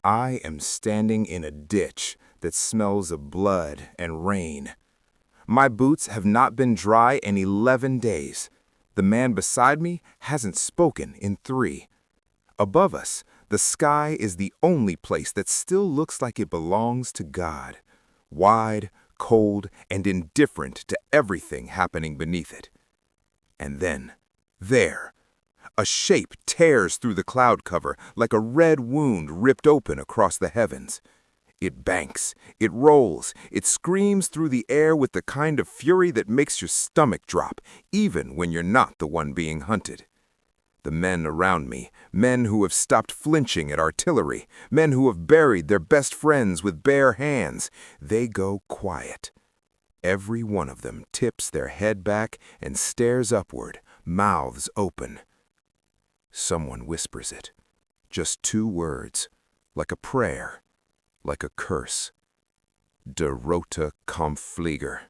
I am standing in a ditch that smells of blood and rain. My boots have not been dry in 11 days. The man beside me hasn't spoken in 3. Above us, the sky is the only place that still looks like it belongs to God. Wide, cold, and indifferent to everything happening beneath it. And then, there, a shape tears through the cloud cover like a red wound ripped open across the heavens. It banks, it rolls, it screams through the air with the kind of fury that makes your stomach drop, even when you're not the one being hunted. The men around me, men who have stopped flinching at artillery, men who have buried their best friends with bare hands, they go quiet. Every one of them tips their head back and stares upward, mouths open. Someone whispers it. Just 2 words, like a prayer, like a curse. Der rote Kampfflieger,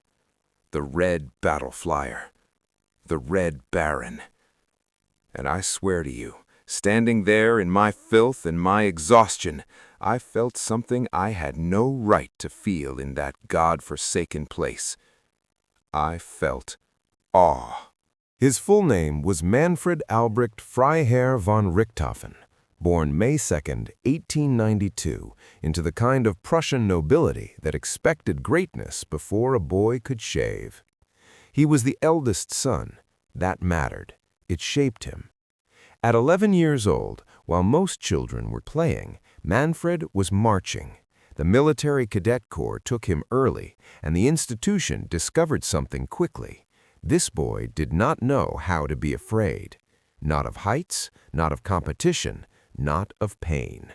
the red battle flyer, the red baron. And I swear to you, standing there in my filth and my exhaustion, I felt something I had no right to feel in that God-forsaken place. I felt awe. His full name was Manfred Albrecht Freiherr von Richthofen, born May 2, 1892, into the kind of Prussian nobility that expected greatness before a boy could shave. He was the eldest son. That mattered. It shaped him. At 11 years old, while most children were playing, Manfred was marching. The military cadet corps took him early, and the institution discovered something quickly. This boy did not know how to be afraid. Not of heights, not of competition, not of pain.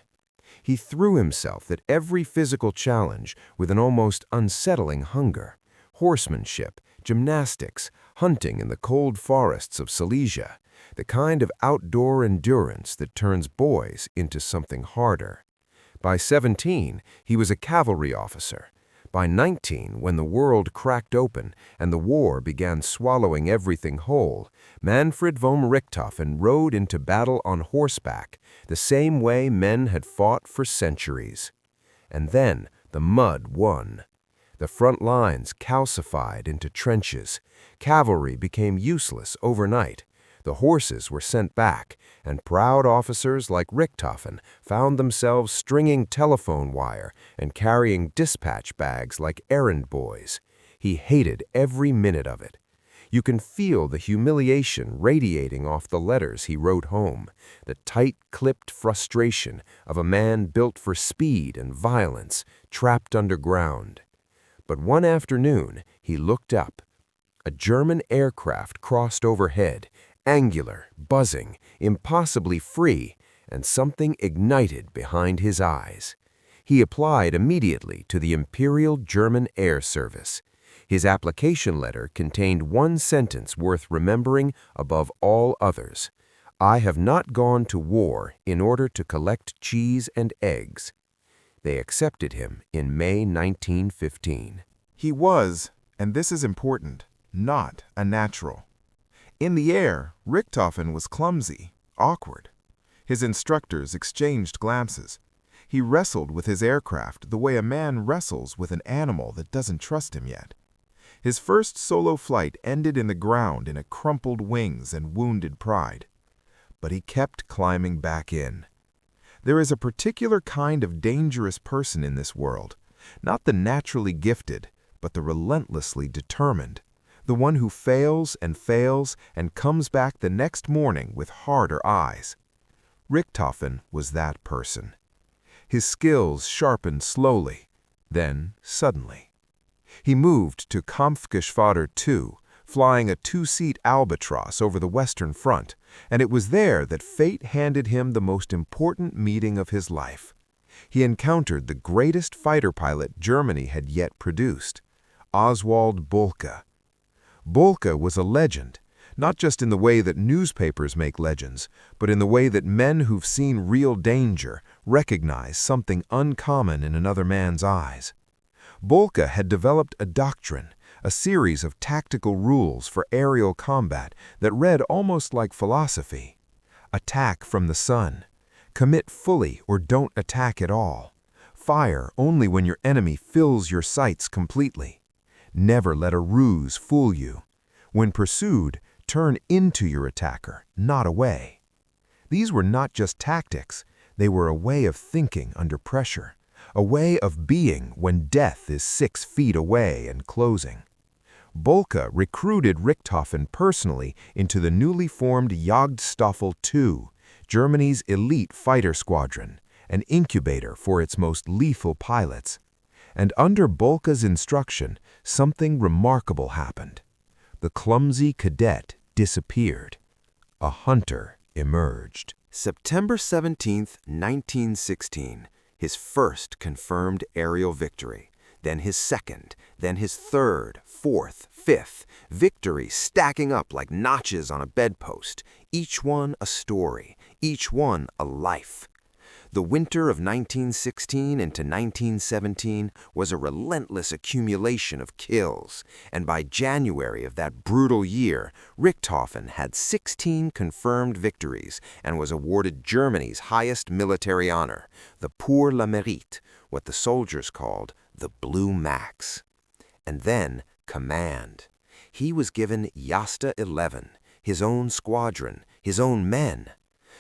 He threw himself at every physical challenge with an almost unsettling hunger. Horsemanship, gymnastics, hunting in the cold forests of Silesia, the kind of outdoor endurance that turns boys into something harder. By 17, he was a cavalry officer. By 19, when the world cracked open and the war began swallowing everything whole, Manfred von Richthofen rode into battle on horseback, the same way men had fought for centuries. And then the mud won. The front lines calcified into trenches. Cavalry became useless overnight. The horses were sent back, and proud officers like Richthofen found themselves stringing telephone wire and carrying dispatch bags like errand boys. He hated every minute of it. You can feel the humiliation radiating off the letters he wrote home, the tight-clipped frustration of a man built for speed and violence, trapped underground. But one afternoon, he looked up. A German aircraft crossed overhead, angular, buzzing, impossibly free, and something ignited behind his eyes. He applied immediately to the Imperial German Air Service. His application letter contained one sentence worth remembering above all others. "I have not gone to war in order to collect cheese and eggs." They accepted him in May 1915. He was, and this is important, not a natural. In the air, Richthofen was clumsy, awkward. His instructors exchanged glances. He wrestled with his aircraft the way a man wrestles with an animal that doesn't trust him yet. His first solo flight ended in the ground in a crumpled wings and wounded pride. But he kept climbing back in. There is a particular kind of dangerous person in this world, not the naturally gifted, but the relentlessly determined, the one who fails and comes back the next morning with harder eyes. Richthofen was that person. His skills sharpened slowly, then suddenly. He moved to Kampfgeschwader II, flying a 2-seat Albatross over the Western Front, and it was there that fate handed him the most important meeting of his life. He encountered the greatest fighter pilot Germany had yet produced, Oswald Boelcke. Boelcke was a legend, not just in the way that newspapers make legends, but in the way that men who've seen real danger recognize something uncommon in another man's eyes. Boelcke had developed a doctrine, a series of tactical rules for aerial combat that read almost like philosophy. Attack from the sun. Commit fully or don't attack at all. Fire only when your enemy fills your sights completely. Never let a ruse fool you. When pursued, turn into your attacker, not away. These were not just tactics, they were a way of thinking under pressure, a way of being when death is 6 feet away and closing. Bolke recruited Richthofen personally into the newly formed Jagdstaffel II, Germany's elite fighter squadron, an incubator for its most lethal pilots. And under Bolke's instruction, something remarkable happened. The clumsy cadet disappeared. A hunter emerged. September 17, 1916, his first confirmed aerial victory, then his second, then his third, fourth, fifth, victories stacking up like notches on a bedpost, each one a story, each one a life. The winter of 1916 into 1917 was a relentless accumulation of kills, and by January of that brutal year, Richthofen had 16 confirmed victories and was awarded Germany's highest military honor, the Pour le Mérite, what the soldiers called the Blue Max. And then command. He was given Jasta 11, his own squadron, his own men.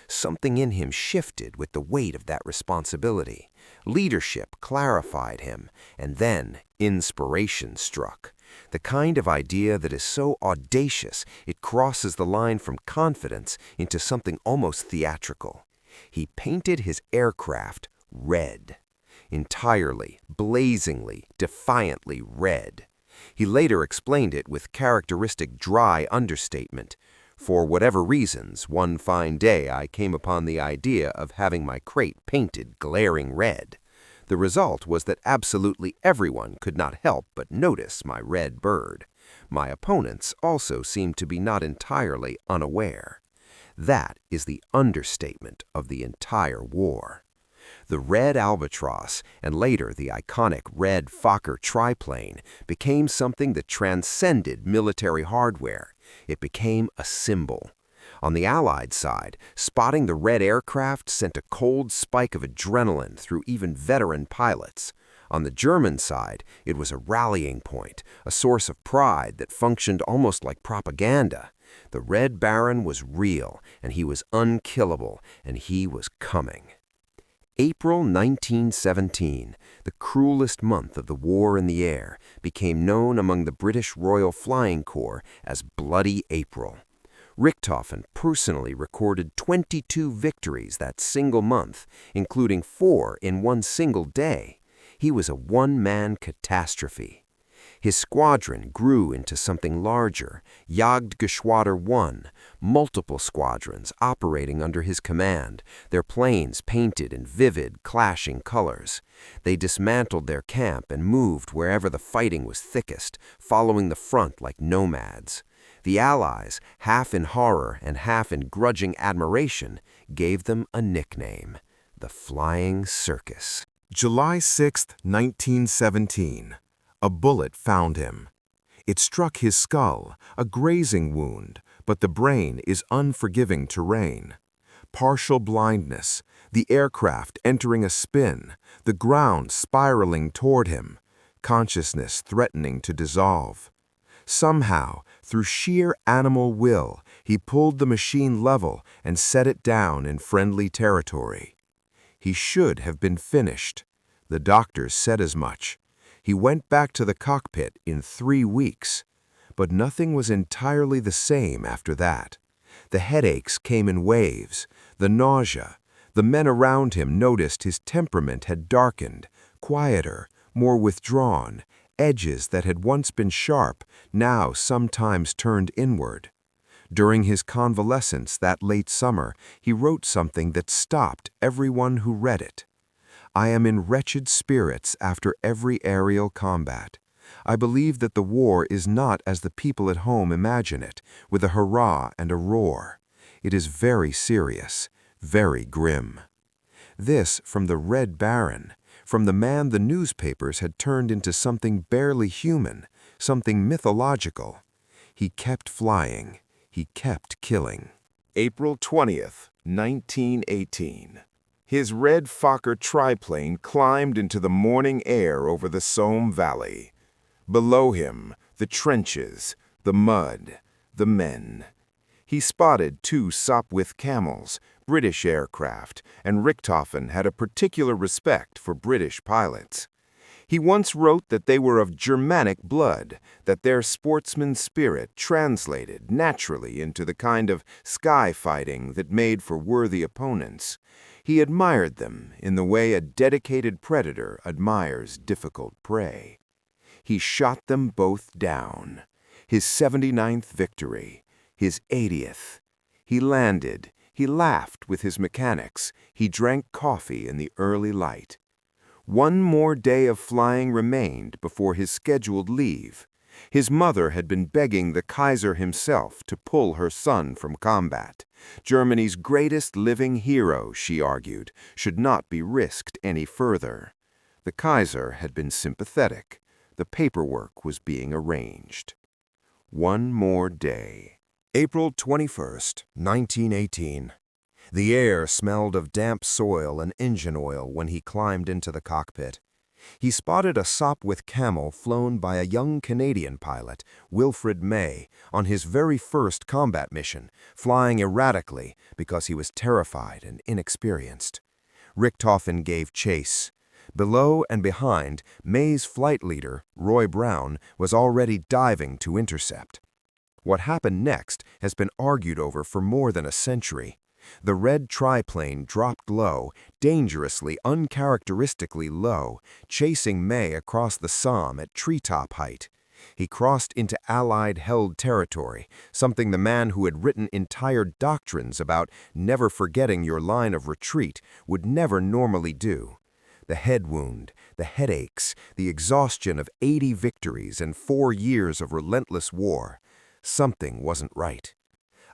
Something in him shifted with the weight of that responsibility. Leadership clarified him, and then inspiration struck. The kind of idea that is so audacious it crosses the line from confidence into something almost theatrical. He painted his aircraft red. Entirely, blazingly, defiantly red. He later explained it with characteristic dry understatement. For whatever reasons, one fine day I came upon the idea of having my crate painted glaring red. The result was that absolutely everyone could not help but notice my red bird. My opponents also seemed to be not entirely unaware. That is the understatement of the entire war. The red albatross, and later the iconic red Fokker triplane, became something that transcended military hardware. It became a symbol. On the Allied side, spotting the red aircraft sent a cold spike of adrenaline through even veteran pilots. On the German side, it was a rallying point, a source of pride that functioned almost like propaganda. The Red Baron was real, and he was unkillable, and he was coming. April 1917, the cruelest month of the war in the air, became known among the British Royal Flying Corps as Bloody April. Richthofen personally recorded 22 victories that single month, including 4 in one single day. He was a one-man catastrophe. His squadron grew into something larger, Jagdgeschwader 1, multiple squadrons operating under his command, their planes painted in vivid, clashing colors. They dismantled their camp and moved wherever the fighting was thickest, following the front like nomads. The Allies, half in horror and half in grudging admiration, gave them a nickname, the Flying Circus. July 6, 1917. A bullet found him. It struck his skull, a grazing wound, but the brain is unforgiving terrain. Partial blindness, the aircraft entering a spin, the ground spiraling toward him, consciousness threatening to dissolve. Somehow, through sheer animal will, he pulled the machine level and set it down in friendly territory. He should have been finished. The doctors said as much. He went back to the cockpit in 3 weeks, but nothing was entirely the same after that. The headaches came in waves, the nausea. The men around him noticed his temperament had darkened, quieter, more withdrawn, edges that had once been sharp, now sometimes turned inward. During his convalescence that late summer, he wrote something that stopped everyone who read it. I am in wretched spirits after every aerial combat. I believe that the war is not as the people at home imagine it, with a hurrah and a roar. It is very serious, very grim. This from the Red Baron, from the man the newspapers had turned into something barely human, something mythological. He kept flying. He kept killing. April 20th, 1918. His red Fokker triplane climbed into the morning air over the Somme Valley. Below him, the trenches, the mud, the men. He spotted 2 Sopwith Camels, British aircraft, and Richthofen had a particular respect for British pilots. He once wrote that they were of Germanic blood, that their sportsman spirit translated naturally into the kind of sky fighting that made for worthy opponents. He admired them in the way a dedicated predator admires difficult prey. He shot them both down. His 79th victory, his 80th. He landed, he laughed with his mechanics, he drank coffee in the early light. 1 more day of flying remained before his scheduled leave. His mother had been begging the Kaiser himself to pull her son from combat. Germany's greatest living hero, she argued, should not be risked any further. The Kaiser had been sympathetic. The paperwork was being arranged. 1 more day. April 21st, 1918. The air smelled of damp soil and engine oil when he climbed into the cockpit. He spotted a Sopwith Camel flown by a young Canadian pilot, Wilfrid May, on his very first combat mission, flying erratically because he was terrified and inexperienced. Richthofen gave chase. Below and behind, May's flight leader, Roy Brown, was already diving to intercept. What happened next has been argued over for more than a century. The red triplane dropped low, dangerously, uncharacteristically low, chasing May across the Somme at treetop height. He crossed into Allied-held territory, something the man who had written entire doctrines about never forgetting your line of retreat would never normally do. The head wound, the headaches, the exhaustion of 80 victories and 4 years of relentless war. Something wasn't right.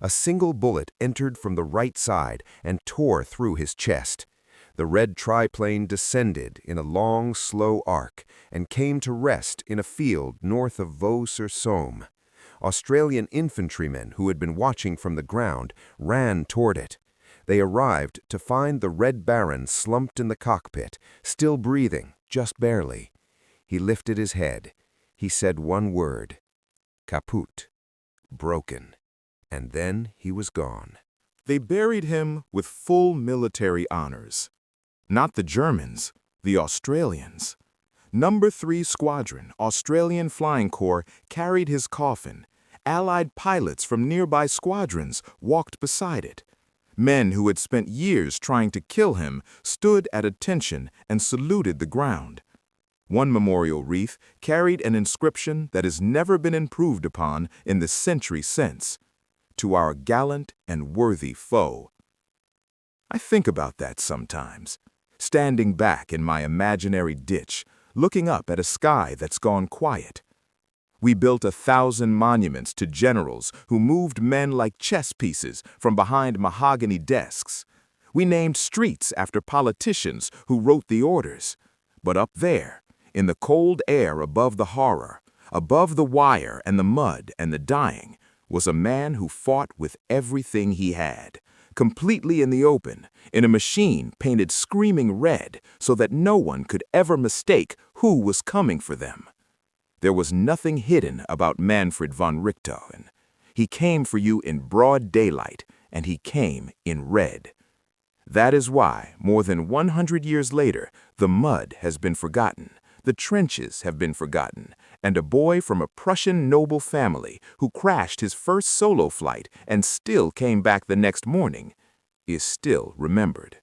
A single bullet entered from the right side and tore through his chest. The red triplane descended in a long, slow arc and came to rest in a field north of Vaux-sur-Somme. Australian infantrymen who had been watching from the ground ran toward it. They arrived to find the Red Baron slumped in the cockpit, still breathing, just barely. He lifted his head. He said 1 word. Kaput. Broken. And then he was gone. They buried him with full military honors. Not the Germans, the Australians. Number 3 Squadron, Australian Flying Corps, carried his coffin. Allied pilots from nearby squadrons walked beside it. Men who had spent years trying to kill him stood at attention and saluted the ground. One memorial wreath carried an inscription that has never been improved upon in the century since. To our gallant and worthy foe. I think about that sometimes, standing back in my imaginary ditch, looking up at a sky that's gone quiet. We built 1,000 monuments to generals who moved men like chess pieces from behind mahogany desks. We named streets after politicians who wrote the orders. But up there, in the cold air above the horror, above the wire and the mud and the dying, was a man who fought with everything he had, completely in the open, in a machine painted screaming red so that no one could ever mistake who was coming for them. There was nothing hidden about Manfred von Richthofen. He came for you in broad daylight, and he came in red. That is why, more than 100 years later, the mud has been forgotten, the trenches have been forgotten, and a boy from a Prussian noble family who crashed his first solo flight and still came back the next morning is still remembered.